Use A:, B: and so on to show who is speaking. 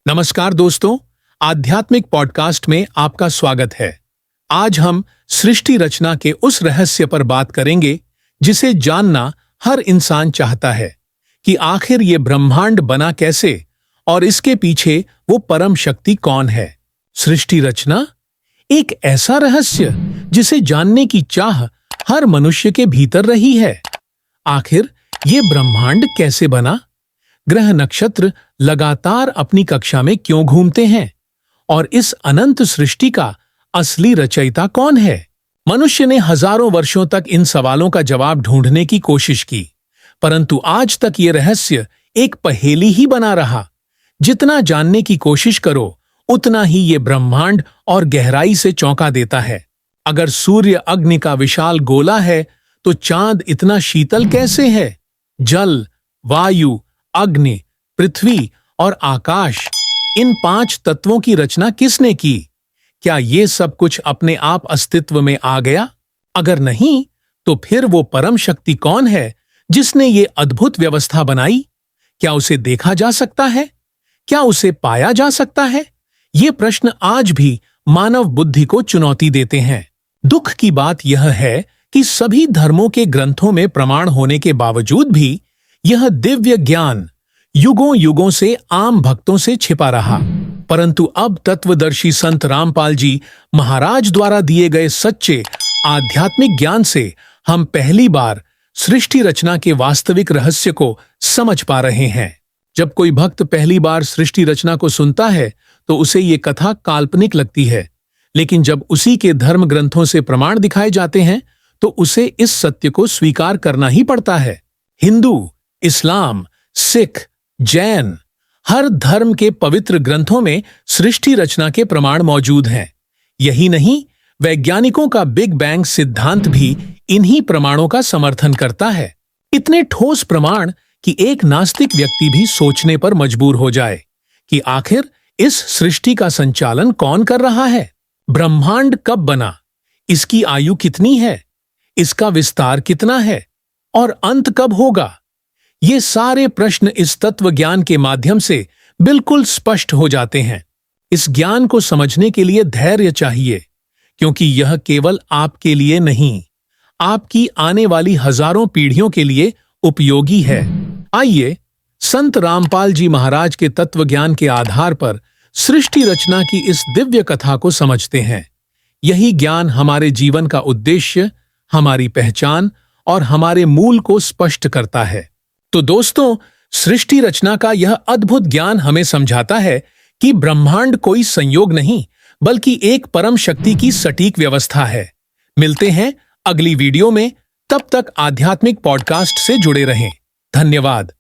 A: नमस्कार दोस्तों, आध्यात्मिक पॉडकास्ट में आपका स्वागत है। आज हम सृष्टि रचना के उस रहस्य पर बात करेंगे जिसे जानना हर इंसान चाहता है कि आखिर ये ब्रह्मांड बना कैसे और इसके पीछे वो परम शक्ति कौन है। सृष्टि रचना एक ऐसा रहस्य जिसे जानने की चाह हर मनुष्य के भीतर रही है। आखिर ये ब्रह्मांड कैसे बना, ग्रह नक्षत्र लगातार अपनी कक्षा में क्यों घूमते हैं और इस अनंत सृष्टि का असली रचयिता कौन है। मनुष्य ने हजारों वर्षों तक इन सवालों का जवाब ढूंढने की कोशिश की, परंतु आज तक ये रहस्य एक पहेली ही बना रहा। जितना जानने की कोशिश करो उतना ही ये ब्रह्मांड और गहराई से चौंका देता है। अगर सूर्य अग्नि का विशाल गोला है तो चांद इतना शीतल कैसे है। जल, वायु, अग्नि, पृथ्वी और आकाश, इन 5 तत्वों की रचना किसने की? क्या ये सब कुछ अपने आप अस्तित्व में आ गया? अगर नहीं, तो फिर वो परम शक्ति कौन है जिसने ये अद्भुत व्यवस्था बनाई? क्या उसे देखा जा सकता है? क्या उसे पाया जा सकता है? ये प्रश्न आज भी मानव बुद्धि को चुनौती देते हैं। दुख की बात यह है कि सभी धर्मों के ग्रंथों में प्रमाण होने के बावजूद भी यह दिव्य ज्ञान युगों युगों से आम भक्तों से छिपा रहा। परंतु अब तत्वदर्शी संत रामपाल जी महाराज द्वारा दिए गए सच्चे आध्यात्मिक ज्ञान से हम पहली बार सृष्टि रचना के वास्तविक रहस्य को समझ पा रहे हैं। जब कोई भक्त पहली बार सृष्टि रचना को सुनता है तो उसे ये कथा काल्पनिक लगती है, लेकिन जब उसी के धर्म ग्रंथों से प्रमाण दिखाए जाते हैं तो उसे इस सत्य को स्वीकार करना ही पड़ता है। हिंदू, इस्लाम, सिख, जैन, हर धर्म के पवित्र ग्रंथों में सृष्टि रचना के प्रमाण मौजूद हैं। यही नहीं, वैज्ञानिकों का बिग बैंग सिद्धांत भी इन्हीं प्रमाणों का समर्थन करता है। इतने ठोस प्रमाण कि एक नास्तिक व्यक्ति भी सोचने पर मजबूर हो जाए कि आखिर इस सृष्टि का संचालन कौन कर रहा है। ब्रह्मांड कब बना, इसकी आयु कितनी है, इसका विस्तार कितना है और अंत कब होगा। ये सारे प्रश्न इस तत्व ज्ञान के माध्यम से बिल्कुल स्पष्ट हो जाते हैं। इस ज्ञान को समझने के लिए धैर्य चाहिए, क्योंकि यह केवल आपके लिए नहीं, आपकी आने वाली हजारों पीढ़ियों के लिए उपयोगी है। आइए संत रामपाल जी महाराज के तत्व ज्ञान के आधार पर सृष्टि रचना की इस दिव्य कथा को समझते हैं। यही ज्ञान हमारे जीवन का उद्देश्य, हमारी पहचान और हमारे मूल को स्पष्ट करता है। तो दोस्तों, सृष्टि रचना का यह अद्भुत ज्ञान हमें समझाता है कि ब्रह्मांड कोई संयोग नहीं, बल्कि एक परम शक्ति की सटीक व्यवस्था है। मिलते हैं अगली वीडियो में, तब तक आध्यात्मिक पॉडकास्ट से जुड़े रहें। धन्यवाद।